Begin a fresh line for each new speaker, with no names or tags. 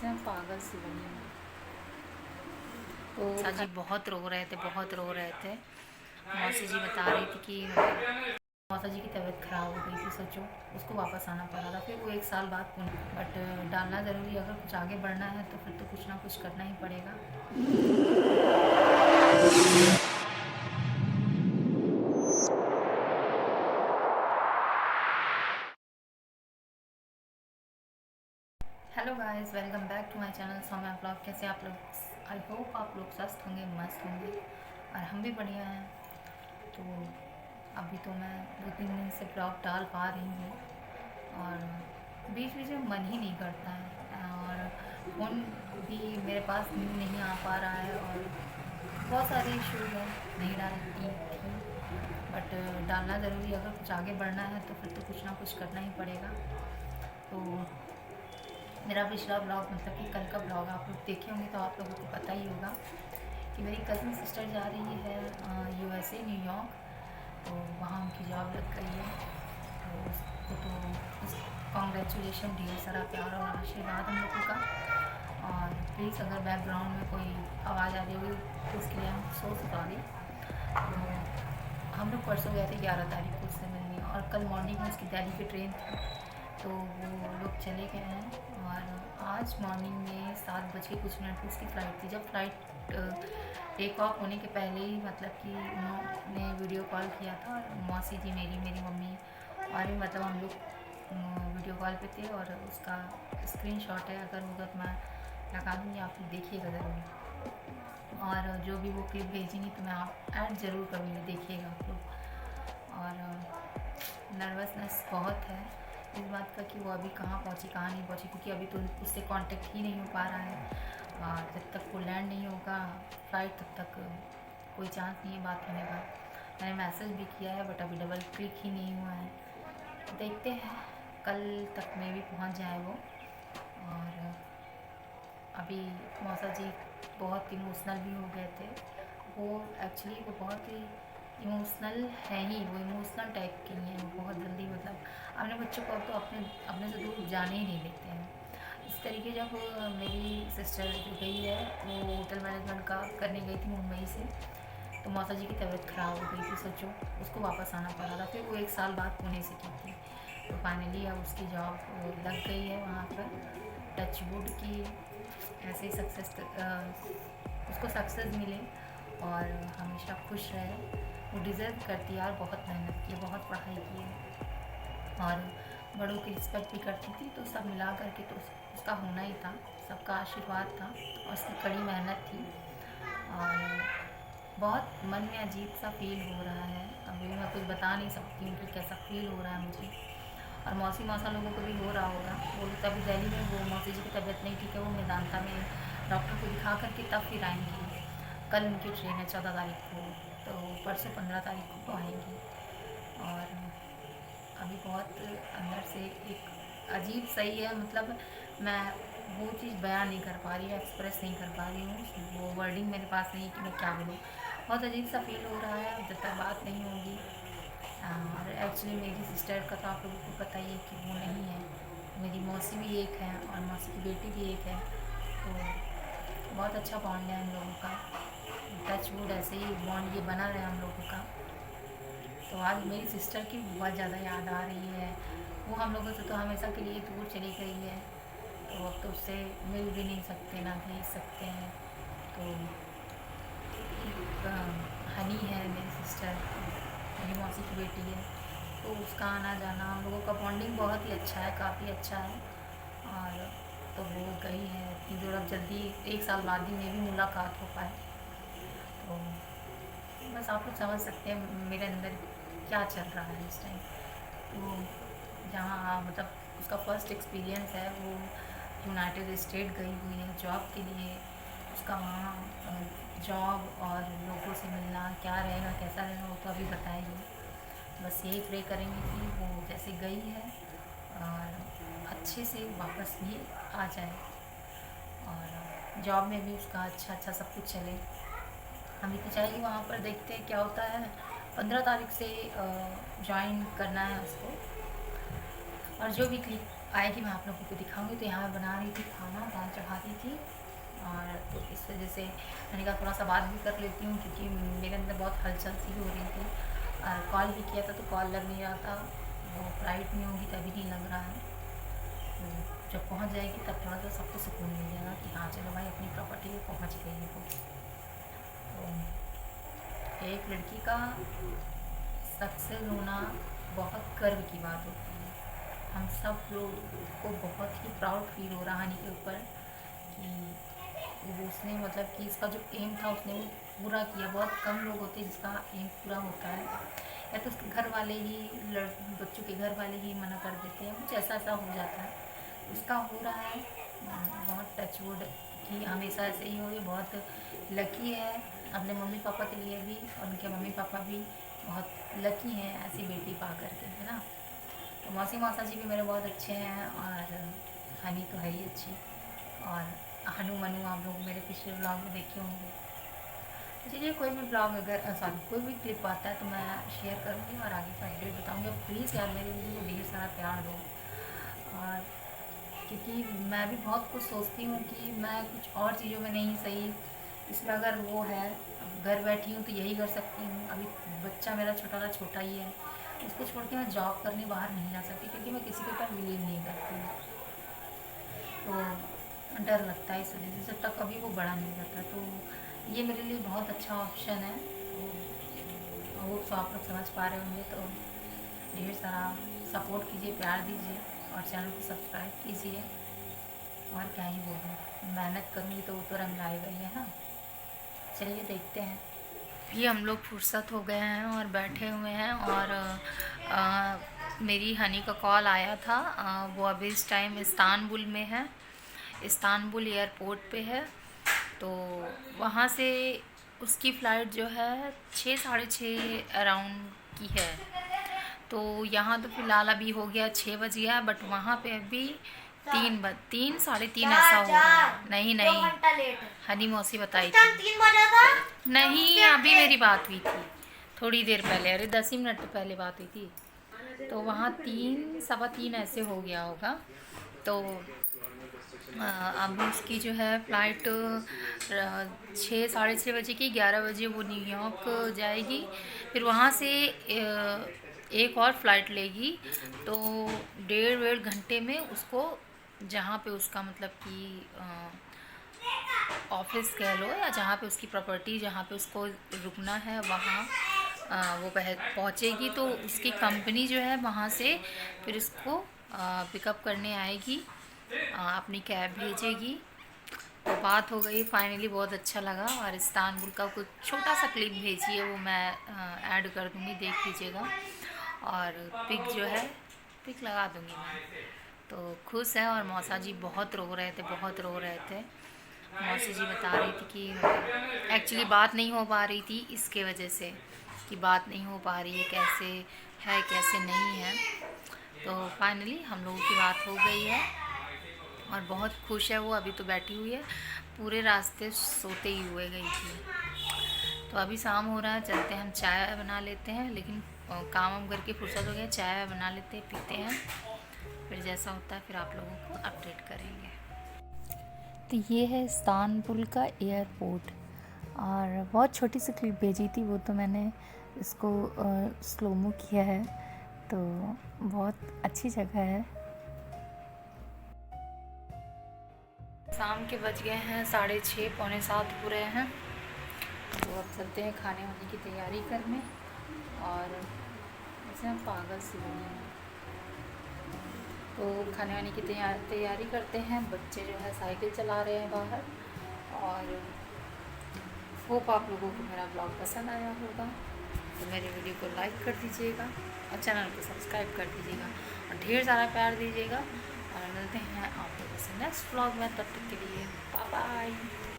से हम पागल सी बनी हैं। तो
अच्छा जी बहुत रो रहे थे, बहुत रो रहे थे। मौसी जी बता रही थी कि मौसा जी की तबीयत ख़राब हो गई थी। सोचो उसको वापस आना पड़ा था, फिर वो 1 साल बाद पुणे। बट डालना ज़रूरी, अगर कुछ आगे बढ़ना है तो फिर तो कुछ ना कुछ करना ही पड़ेगा। Hello guys, welcome back to my channel Saumya blog. कैसे आप लोग? आई होप आप लोग स्वस्थ होंगे, मस्त होंगे, और हम भी बढ़िया हैं। तो अभी तो मैं 2-3 दिन से ब्लॉग डाल पा रही हूँ, और बीच बीच में मन ही नहीं करता है, और फ़ोन भी मेरे पास नहीं आ पा रहा है, और बहुत सारे इश्यूज हैं, नहीं डालती थी। बट डालना ज़रूरी, अगर कुछ आगे बढ़ना है तो फिर तो कुछ ना कुछ करना ही पड़ेगा। तो मेरा पिछला ब्लॉग, मतलब कि कल का ब्लॉग आप लोग देखे होंगे तो आप लोगों को पता ही होगा कि मेरी कज़न सिस्टर जा रही है यूएसए, न्यूयॉर्क। तो वहाँ उनकी जॉब लग गई है। तो उसको तो उस कॉन्ग्रेचुलेशन, ढेर सारा प्यार और आशीर्वाद हम लोगों का। और प्लीज़ अगर बैकग्राउंड में कोई आवाज़ आ रही होगी तो उसके लिए हम सो सॉरी। तो हम लोग परसों गए थे 11 तारीख को उससे मिलने, और कल मॉर्निंग में उसकी दिल्ली की ट्रेन थी, तो वो लोग चले गए हैं। और आज मॉर्निंग में 7 बज के कुछ मिनट में उसकी फ़्लाइट थी। जब फ़्लाइट टेक ऑफ होने के पहले ही, मतलब कि उन्होंने वीडियो कॉल किया था, और मौसी जी मेरी मेरी मम्मी और भी, मतलब हम लोग वीडियो कॉल पे थे। और उसका स्क्रीनशॉट है, अगर होगा तो मैं लगा दूँगी, आप लोग देखिएगा ज़रूर। और जो भी वो क्लिप भेजेंगी तो मैं आप ऐड ज़रूर करूँगी, देखिएगा आप लोग। और नर्वसनेस बहुत है इस बात का कि वो अभी कहाँ पहुँची कहाँ नहीं पहुँची, क्योंकि अभी तो उससे कांटेक्ट ही नहीं हो पा रहा है। और जब तक वो लैंड नहीं होगा फ्लाइट, तब तक कोई चांस नहीं है बात होने का। मैंने मैसेज भी किया है, बट अभी डबल क्लिक ही नहीं हुआ है। देखते हैं, कल तक में भी पहुँच जाए वो। और अभी मौसा जी बहुत इमोशनल भी हो गए थे। वो एक्चुअली वो बहुत ही इमोशनल है ही, वो इमोशनल टाइप की हैं, वो बहुत जल्दी, मतलब अपने बच्चों को अब तो अपने अपने से दूर जाने ही नहीं देते हैं। इस तरीके जब मेरी सिस्टर जो गई है, वो होटल मैनेजमेंट का करने गई थी मुंबई से, तो मौसा जी की तबीयत ख़राब हो गई थी। सोचो उसको वापस आना पड़ा था, फिर वो 1 साल बाद पुणे से की थी। तो फाइनली अब उसकी जॉब लग गई है वहाँ पर। टच वुड की ऐसे ही उसको सक्सेस मिले, और हमेशा खुश रहे। वो डिज़र्व करती है, और बहुत मेहनत की है, बहुत पढ़ाई की है, और बड़ों की रिस्पेक्ट भी करती थी। तो सब मिला करके तो उसका होना ही था, सबका आशीर्वाद था, और उसकी कड़ी मेहनत थी। और बहुत मन में अजीब सा फील हो रहा है, अभी मैं कुछ बता नहीं सकती हूँ कि कैसा फील हो रहा है मुझे। और मौसी मौसा लोगों को भी हो रहा होगा। वो लोग तभी दिल्ली में, वो मौसी जी की तबीयत नहीं ठीक है, वो मेदांता में डॉक्टर को दिखा करके तब फिर आएंगी। कल उनकी ट्रेन है 14 तारीख को, तो परसों 15 तारीख को आएंगी। और अभी बहुत अंदर से एक अजीब सही है, मतलब मैं वो चीज़ बयान नहीं कर पा रही हूँ, एक्सप्रेस नहीं कर पा रही हूँ, वो वर्डिंग मेरे पास नहीं है कि मैं क्या बोलूँ। बहुत अजीब सा फील हो रहा है जब तक बात नहीं होगी। और एक्चुअली मेरी सिस्टर का तो आप लोगों को पता ही है कि वो नहीं है। मेरी मौसी भी एक है, और मौसी की बेटी भी एक है। तो बहुत अच्छा बॉन्ड है हम लोगों का। टच वुड ऐसे ही बॉन्ड ये बना रहे हम लोगों का। तो आज मेरी सिस्टर की बहुत ज़्यादा याद आ रही है। वो हम लोगों से तो हमेशा के लिए दूर चली गई है, तो अब तो उससे मिल भी नहीं सकते, ना भेज सकते हैं। तो एक हनी है मेरी सिस्टर, मेरी मौसी की बेटी है, तो उसका आना जाना, हम लोगों का बॉन्डिंग बहुत ही अच्छा है, काफ़ी अच्छा है। और तो वो गई है इतनी दूर, अब जल्दी 1 साल बाद ही में भी मुलाकात हो पाए। तो बस आप लोग समझ सकते हैं मेरे अंदर क्या चल रहा है इस टाइम। तो जहाँ मतलब उसका फर्स्ट एक्सपीरियंस है, वो यूनाइटेड स्टेट गई हुई है जॉब के लिए। उसका वहाँ जॉब और लोगों से मिलना क्या रहेगा, कैसा रहेगा, वो तो अभी बताएगी। बस यही प्रे करेंगे कि वो जैसे गई है और अच्छे से वापस भी आ जाए, और जॉब में भी उसका अच्छा अच्छा सब कुछ चले। हम भी तो चाहेंगे वहाँ पर, देखते हैं क्या होता है। 15 तारीख से ज्वाइन करना है उसको, और जो भी क्लिक आएगी मैं आप लोगों को दिखाऊंगी। तो यहाँ मैं बना रही थी खाना, दाल चढ़ा दी थी, और तो इस वजह से मैंने कहा थोड़ा सा बात भी कर लेती हूँ, क्योंकि मेरे अंदर बहुत हलचल सी हो रही थी। और कॉल भी किया था तो कॉल लग नहीं रहा था, वो फ्लाइट में होगी तभी नहीं लग रहा है। तो जब पहुँच जाएगी तब थोड़ा सा सबको सुकून मिल जाएगा कि हाँ चलो भाई अपनी प्रॉपर्टी पे पहुँच गई है वो। तो एक लड़की का सक्सेस होना बहुत गर्व की बात होती है। हम सब लोग को बहुत ही प्राउड फील हो रहा है हनी के ऊपर कि उसने मतलब कि इसका जो एम था उसने वो पूरा किया। बहुत कम लोग होते हैं जिसका एम पूरा होता है, या तो उसके घर वाले ही बच्चों के घर वाले ही मना कर देते हैं, कुछ ऐसा ऐसा हो जाता है। उसका हो रहा है, बहुत टचवुड कि हमेशा ऐसे ही हो। ये बहुत लकी है अपने मम्मी पापा के लिए भी, और उनके मम्मी पापा भी बहुत लकी हैं ऐसी बेटी पा करके, है ना। तो मौसी मौसा जी भी मेरे बहुत अच्छे हैं, और हनी तो है ही अच्छी, और हनु मनु आप लोग मेरे पिछले ब्लॉग में देखे होंगे। चलिए कोई भी ब्लॉग अगर सॉरी कोई भी क्लिप आता है तो मैं शेयर करूँगी और आगे का अपडेट बताऊँगी। प्लीज़ यार मेरी वीडियो को ढेर सारा प्यार दो, और क्योंकि मैं भी बहुत कुछ सोचती हूँ कि मैं कुछ और चीज़ों में नहीं सही, इसमें अगर वो है घर बैठी हूँ तो यही कर सकती हूँ। अभी बच्चा मेरा छोटा ही है, उसको छोड़ के मैं जॉब करने बाहर नहीं जा सकती, क्योंकि मैं किसी के ऊपर बिलीव नहीं करती हूँ। तो डर लगता है इस वजह से, जब तक कभी वो बड़ा नहीं करता। तो ये मेरे लिए बहुत अच्छा ऑप्शन है। तो वो तो आप लोग समझ पा रहे होंगे। तो ढेर सारा सपोर्ट कीजिए, प्यार दीजिए, और चैनल को सब्सक्राइब कीजिए। और क्या ही बोलूँ, मेहनत करूँगी तो वो तो रंग लाएगा ही, है ना। चलिए देखते हैं। ये हम लोग फुर्सत हो गए हैं और बैठे हुए हैं, और मेरी हनी का कॉल आया था। वो अभी इस टाइम इस्तांबुल में है, इस्तांबुल एयरपोर्ट पे है। तो वहाँ से उसकी फ़्लाइट जो है 6 साढ़े 6 अराउंड की है। तो यहाँ तो फ़िलहाल अभी हो गया 6 बज गया, बट वहाँ पे अभी 3 साढ़े 3 ऐसा हो रहा है। नहीं नहीं, हनी मौसी बताई थी
3 बजा था।
नहीं, अभी मेरी बात हुई थी थोड़ी देर पहले, अरे 10 ही मिनट पहले बात हुई थी। तो वहाँ 3 सवा 3 ऐसे हो गया होगा। तो अब उसकी जो है फ़्लाइट 6 साढ़े 6 बजे की, 11 बजे वो न्यूयॉर्क जाएगी। फिर वहाँ से एक और फ़्लाइट लेगी। तो 1.5 घंटे में उसको जहाँ पे उसका मतलब कि ऑफिस कह लो, या जहाँ पे उसकी प्रॉपर्टी जहाँ पे उसको रुकना है वहाँ वो पहुँचेगी। तो उसकी कंपनी जो है वहाँ से फिर उसको पिकअप करने आएगी, अपनी कैब भेजेगी। तो बात हो गई फाइनली, बहुत अच्छा लगा। और इस्तांबुल का कुछ छोटा सा क्लिप भेजी है, वो मैं ऐड कर दूँगी, देख लीजिएगा। और पिक जो है पिक लगा दूँगी मैं। तो खुश है, और मौसा जी बहुत रो रहे थे, बहुत रो रहे थे। मौसी जी बता रही थी कि एक्चुअली बात नहीं हो पा रही थी इसके वजह से, कि बात नहीं हो पा रही है, कैसे है कैसे नहीं है। तो फाइनली हम लोगों की बात हो गई है, और बहुत खुश है वो। अभी तो बैठी हुई है, पूरे रास्ते सोते ही हुए गई थी। तो अभी शाम हो रहा है, चलते हैं हम चाय बना लेते हैं। लेकिन काम वाम करके फुर्सत हो गया, चाय बना लेते हैं, पीते हैं, फिर जैसा होता है फिर आप लोगों को अपडेट करेंगे। तो ये है इस्तांबुल का एयरपोर्ट, और बहुत छोटी सी क्लिप भेजी थी, वो तो मैंने इसको स्लोमो किया है। तो बहुत अच्छी जगह है। शाम के बज गए हैं 6:30 पौने 7 हो रहे हैं। तो अब चलते हैं खाने वाने की तैयारी करने, और ऐसे हम पागल सी बने हैं। तो खाने वाने की तैयारी करते हैं। बच्चे जो है साइकिल चला रहे हैं बाहर। और होप आप लोगों को मेरा ब्लॉग पसंद आया होगा, तो मेरे वीडियो को लाइक कर दीजिएगा, और चैनल को सब्सक्राइब कर दीजिएगा, और ढेर सारा प्यार दीजिएगा। और मिलते हैं आप लोगों से नेक्स्ट ब्लॉग में, तब तक के लिए बाय बाय।